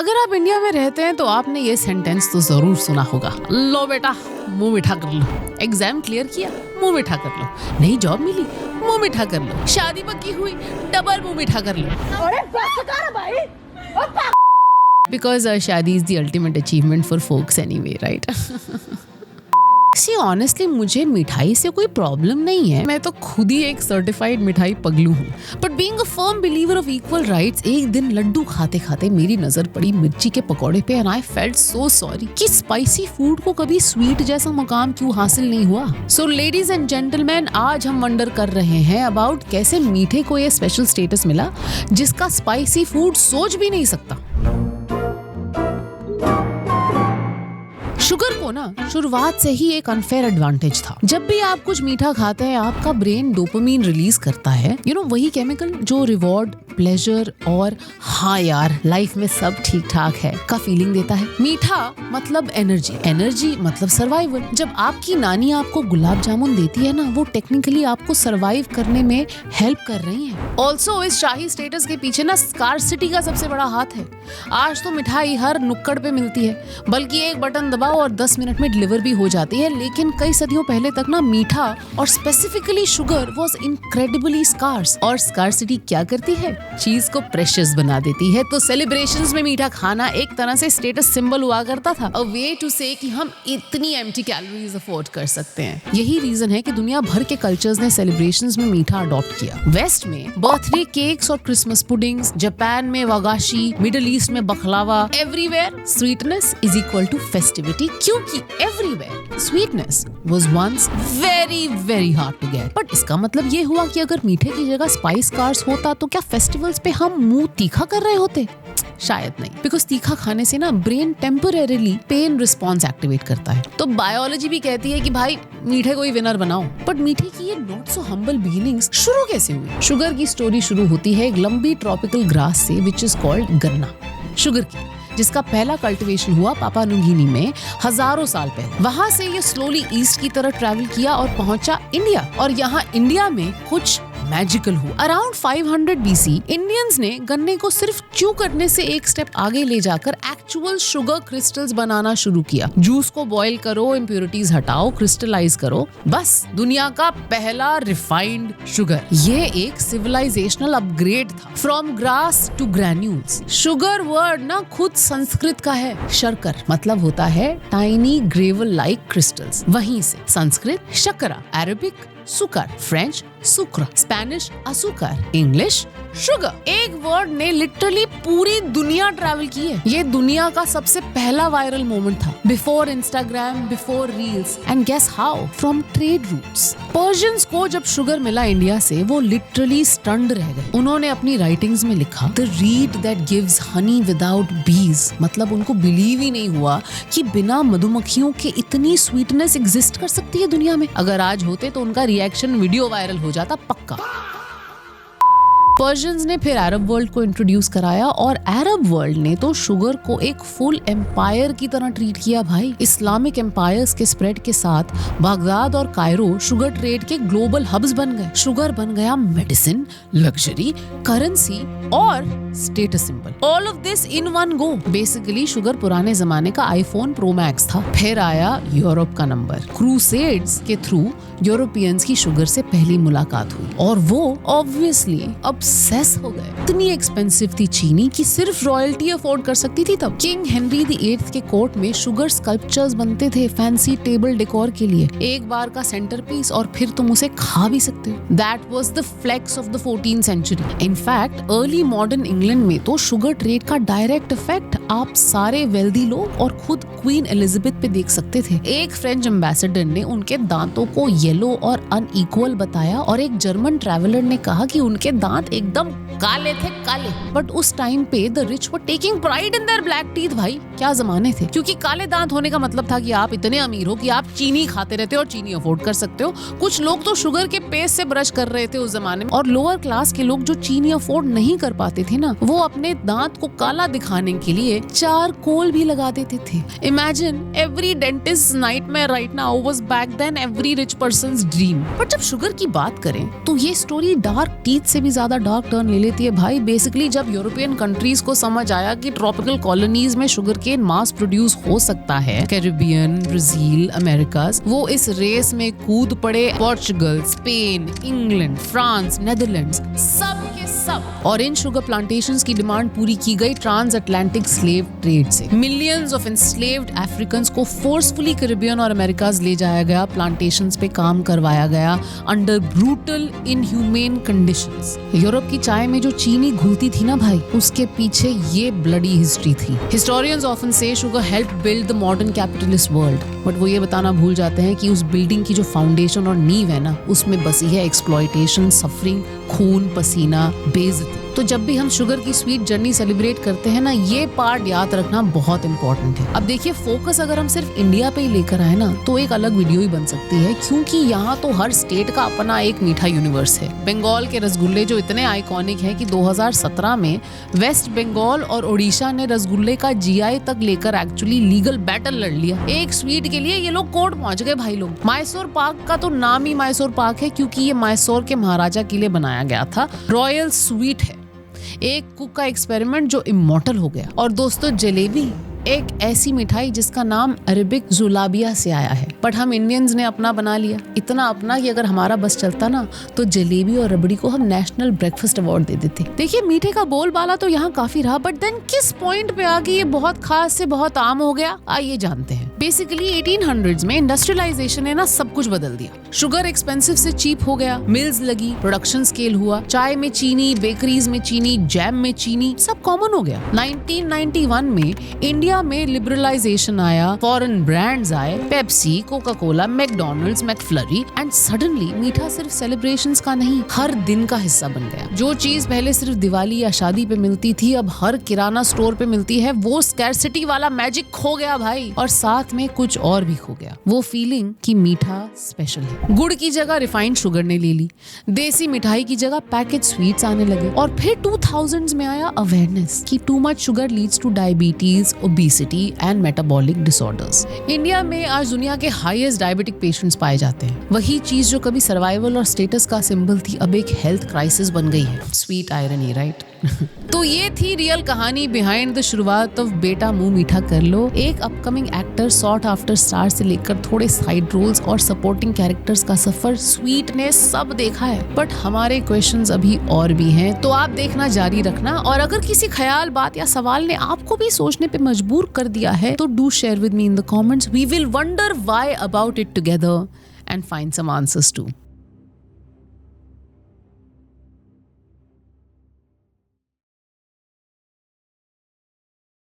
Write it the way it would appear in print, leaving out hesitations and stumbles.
अगर आप इंडिया में रहते हैं तो आपने ये सेंटेंस तो जरूर सुना होगा, लो बेटा मुंह मीठा कर लो, एग्जाम क्लियर किया मुंह मीठा कर लो, नई जॉब मिली मुंह मीठा कर लो, शादी पक्की हुई डबल मुंह मीठा कर लो। अरे भाई बिकॉज शादी is the ultimate achievement for folks anyway, right? See honestly मुझे मिठाई से कोई प्रॉब्लम नहीं है, मैं तो खुद ही एक सर्टिफाइड मिठाई पगलू हूँ। But being a firm believer of equal rights, एक दिन लड्डू खाते खाते मेरी नजर पड़ी मिर्ची के पकौड़े पे and I felt so sorry कि स्पाइसी फूड को कभी स्वीट जैसा मुकाम क्यों हासिल नहीं हुआ। सो लेडीज एंड जेंटलमैन, आज हम वंडर कर रहे हैं अबाउट कैसे मीठे को ये स्पेशल स्टेटस मिला जिसका स्पाइसी फूड सोच भी नहीं सकता। शुगर को ना शुरुआत से ही एक अनफेयर एडवांटेज था। जब भी आप कुछ मीठा खाते हैं आपका ब्रेन डोपामीन रिलीज करता है, वही केमिकल जो रिवॉर्ड, प्लेजर और हाँ यार लाइफ में सब ठीक ठाक है का फीलिंग देता है। मीठा मतलब एनर्जी, एनर्जी मतलब सर्वाइवल। जब आपकी नानी आपको गुलाब जामुन देती है ना, वो टेक्निकली आपको सर्वाइव करने में हेल्प कर रही है। ऑल्सो इस शाही स्टेटस के पीछे ना स्कार्सिटी का सबसे बड़ा हाथ है। आज तो मिठाई हर नुक्कड़ पे मिलती है, बल्कि एक बटन दबाओ और 10 मिनट में डिलीवर भी हो जाती है। लेकिन कई सदियों पहले तक ना मीठा और specifically sugar was incredibly scarce. और स्कार्सिटी क्या करती है? चीज को प्रेशियस बना देती है। तो सेलिब्रेशंस में मीठा खाना एक तरह से स्टेटस सिंबल हुआ करता था, अ वे टू से कि हम इतनी एम्प्टी कैलोरीज अफोर्ड कर सकते हैं। यही रीजन है कि दुनिया भर के कल्चर्स ने सेलिब्रेशंस में मीठा अडॉप्ट किया। वेस्ट में बर्थडे केक्स और क्रिसमस पुडिंग्स, जापान में वागाशी, मिडिल ईस्ट में baklava, everywhere sweetness is equal to festivity, क्योंकि everywhere sweetness was once very very hard to get. But इसका मतलब ये हुआ कि अगर मीठे की जगह स्पाइस कार्स होता तो क्या फेस्टिवल्स पे हम मुंह तीखा कर रहे होते? शायद नहीं, बिकॉज तीखा खाने से ना brain temporarily pain response activate करता है। तो बायोलॉजी भी कहती है कि भाई मीठे को ही विनर बनाओ। बट मीठे की ये नॉट सो हम्बल बिगिनिंग्स शुरू कैसे हुई? शुगर की स्टोरी शुरू होती है एक लंबी ट्रॉपिकल ग्रास से विच इज कॉल्ड गन्ना, शुगर की, जिसका पहला कल्टीवेशन हुआ पापा न्यू गिनी में हजारों साल पहले। वहां से ये स्लोली ईस्ट की तरफ ट्रैवल किया और पहुंचा इंडिया। और यहाँ इंडिया में कुछ मैजिकल हुआ। अराउंड 500 BC इंडियंस ने गन्ने को सिर्फ च्यू करने से एक स्टेप आगे ले जाकर एक्चुअल शुगर क्रिस्टल्स बनाना शुरू किया। जूस को बॉईल करो, इम्प्योरिटीज हटाओ, क्रिस्टलाइज करो, बस दुनिया का पहला रिफाइंड शुगर। ये एक सिविलाइजेशनल अपग्रेड था, from grass to granules. Sugar word ना खुद संस्कृत का है। शर्कर मतलब होता है टाइनी ग्रेवल लाइक क्रिस्टल्स, वहीं से संस्कृत शकरा, अरेबिक सुकर, फ्रेंच सुक्र, स्पेनिश असुकर, इंग्लिश शुगर। एक वर्ड ने लिटरली पूरी दुनिया ट्रैवल की है। ये दुनिया का सबसे पहला वायरल मोमेंट था, before Instagram, before reels. And guess how? From trade routes. Persians को जब शुगर मिला इंडिया से, वो लिटरली स्टन्ड रह गए। उन्होंने अपनी राइटिंग्स में लिखा, the read that gives Honey without बीज। मतलब उनको बिलीव ही नहीं हुआ कि बिना मधुमक्खियों के इतनी स्वीटनेस एग्जिस्ट कर सकती है दुनिया में। अगर आज होते तो उनका रिएक्शन वीडियो वायरल हो जाता पक्का। पर्शियंस ने फिर अरब वर्ल्ड को इंट्रोड्यूस कराया और अरब वर्ल्ड ने तो शुगर को एक फुल एम्पायर की तरह ट्रीट किया भाई। इस्लामिक एम्पायर्स के स्प्रेड के साथ बगदाद और कायरो शुगर ट्रेड के ग्लोबल हब्स बन गए। शुगर बन गया मेडिसिन, लग्जरी, करेंसी और status symbol. All of this in one go. Basically sugar पुराने जमाने का आईफोन प्रो मैक्स था। फिर आया यूरोप का नंबर। क्रूसेड्स के थ्रू यूरोपियंस की शुगर से पहली मुलाकात हुई और वो ऑब्वियसली ऑब्सेस हो गए। इतनी एक्सपेंसिव थी चीनी कि सिर्फ रॉयल्टी अफोर्ड कर सकती थी तब। किंग हेनरी VIII के कोर्ट में शुगर स्कल्पचर्स बनते थे फैंसी टेबल डेकोर के लिए। एक बार का सेंटरपीस और फिर तुम उसे खा भी सकते हो। That was the flex of the 14th century. In fact early modern England में तो शुगर ट्रेड का डायरेक्ट इफेक्ट आप सारे वेल्दी लोग और खुद क्वीन एलिजाबेथ पे देख सकते थे। एक फ्रेंच एम्बेसडर ने उनके दांतों को येलो और अनइक्वल बताया और एक जर्मन ट्रैवलर ने कहा कि उनके दांत एकदम काले थे, काले। बट उस टाइम पे the rich were taking pride in their black teeth. भाई क्या जमाने थे, क्योंकि काले दांत होने का मतलब था कि आप इतने अमीर हो कि आप चीनी खाते रहते हो और चीनी अफोर्ड कर सकते हो। कुछ लोग तो शुगर के पेस्ट से ब्रश कर रहे थे उस जमाने में। और लोअर क्लास के लोग जो चीनी अफोर्ड नहीं कर पाते थे ना, वो अपने दांत को काला दिखाने के लिए चारकोल भी लगा देते थे। Imagine every dentist nightmare right now was back then every rich persons dream. But जब शुगर की बात करें तो ये स्टोरी डार्क टीथ से भी ज्यादा डार्क टर्न ले लेती है भाई। बेसिकली जब यूरोपियन कंट्रीज को समझ आया कि ट्रॉपिकल कॉलोनीज में शुगर केन मास प्रोड्यूस हो सकता है, कैरिबियन, ब्राजील, अमेरिकाज, वो इस रेस में कूद पड़े। Portugal, Spain, England, France, Netherlands, सब के सब। और इन शुगर प्लांटेशंस की डिमांड पूरी की गई ट्रांस अटलांटिक स्लेव ट्रेड से। मिलियंस ऑफ एंस्लेव्ड अफ्रीकन्स को फोर्सफुली कैरिबियन और अमेरिकाज ले जाया गया, प्लांटेशंस पे काम करवाया गया under brutal inhumane conditions. Europe की चाय में जो चीनी घुलती थी ना भाई, उसके पीछे ये ब्लडी हिस्ट्री थी। हिस्टोरियंस ऑफन से sugar help build the modern capitalist world, but वो ये बताना भूल जाते हैं कि उस बिल्डिंग की जो फाउंडेशन और नींव है ना, उसमें बसी है एक्सप्लॉयटेशन, सफरिंग, खून, पसीना, बेइज्जती। तो जब भी हम शुगर की स्वीट जर्नी सेलिब्रेट करते हैं ना, ये पार्ट याद रखना बहुत इंपॉर्टेंट है। अब देखिए, फोकस अगर हम सिर्फ इंडिया पे ही लेकर आए ना, तो एक अलग वीडियो ही बन सकती है, क्योंकि यहाँ तो हर स्टेट का अपना एक मीठा यूनिवर्स है। बंगाल के रसगुल्ले जो इतने आइकॉनिक हैं कि 2017 में वेस्ट बंगाल और ओडिशा ने रसगुल्ले का GI तक लेकर एक्चुअली लीगल बैटल लड़ लिया। एक स्वीट के लिए ये लोग कोर्ट पहुंच गए भाई लोग। मैसूर पाक का तो नाम ही मैसूर पाक है, क्योंकि ये मैसूर के महाराजा के लिए बनाया गया था। रॉयल स्वीट है, एक कुक का एक्सपेरिमेंट जो इमॉर्टल हो गया। और दोस्तों, जलेबी एक ऐसी मिठाई जिसका नाम अरेबिक जुलाबिया से आया है, बट हम इंडियंस ने अपना बना लिया। इतना अपना कि अगर हमारा बस चलता ना, तो जलेबी और रबड़ी को हम नेशनल ब्रेकफास्ट अवार्ड दे देते। देखिए, मीठे का बोलबाला तो यहाँ काफी रहा, बट देन किस पॉइंट पे आके ये बहुत खास से बहुत आम हो गया, आइए जानते हैं। बेसिकली 1800s में इंडस्ट्रियलाइजेशन ने ना सब कुछ बदल दिया। शुगर एक्सपेंसिव से चीप हो गया, मिल्स लगी, प्रोडक्शन स्केल हुआ, चाय में चीनी, बेकरीज में चीनी, जैम में चीनी, सब कॉमन हो गया। 1991 में इंडिया में लिबरलाइजेशन आया, फॉरेन ब्रांड्स आए, Pepsi, Coca Cola, McDonald's, McFlurry, and suddenly मीठा सिर्फ सेलिब्रेशंस का नहीं, हर दिन का हिस्सा बन गया। जो चीज पहले सिर्फ दिवाली या शादी पे मिलती थी, अब हर किराना स्टोर पे मिलती है। वो स्कैरसिटी वाला मैजिक खो गया भाई, और साथ में कुछ और भी खो गया, वो फीलिंग कि मीठा स्पेशल है। गुड़ की जगह रिफाइंड शुगर ने ले ली, देसी मिठाई की जगह पैकेज स्वीट्स आने लगे, और फिर 2000s में आया अवेयरनेस कि too much sugar leads two diabetes, obesity and metabolic disorders. India में आज दुनिया के हाईएस्ट डायबिटिक पेशेंट्स पाए जाते हैं। वही चीज जो कभी सर्वाइवल और स्टेटस का सिंबल थी, अब एक हेल्थ क्राइसिस बन गई है। Sweet irony, right? तो ये थी रियल कहानी बिहाइंड द शुरुआत ऑफ बेटा मुंह मीठा कर लो। एक upcoming actor, sought after star से लेकर थोड़े साइड रोल्स और सपोर्टिंग कैरेक्टर्स का सफर, स्वीट ने सब देखा है, बट हमारे क्वेश्चंस अभी और भी हैं, तो आप देखना जारी रखना। और अगर किसी ख्याल, बात या सवाल ने आपको भी सोचने पे मजबूर कर दिया है, तो do share with me in the comments. We will wonder why about it together and find some answers too.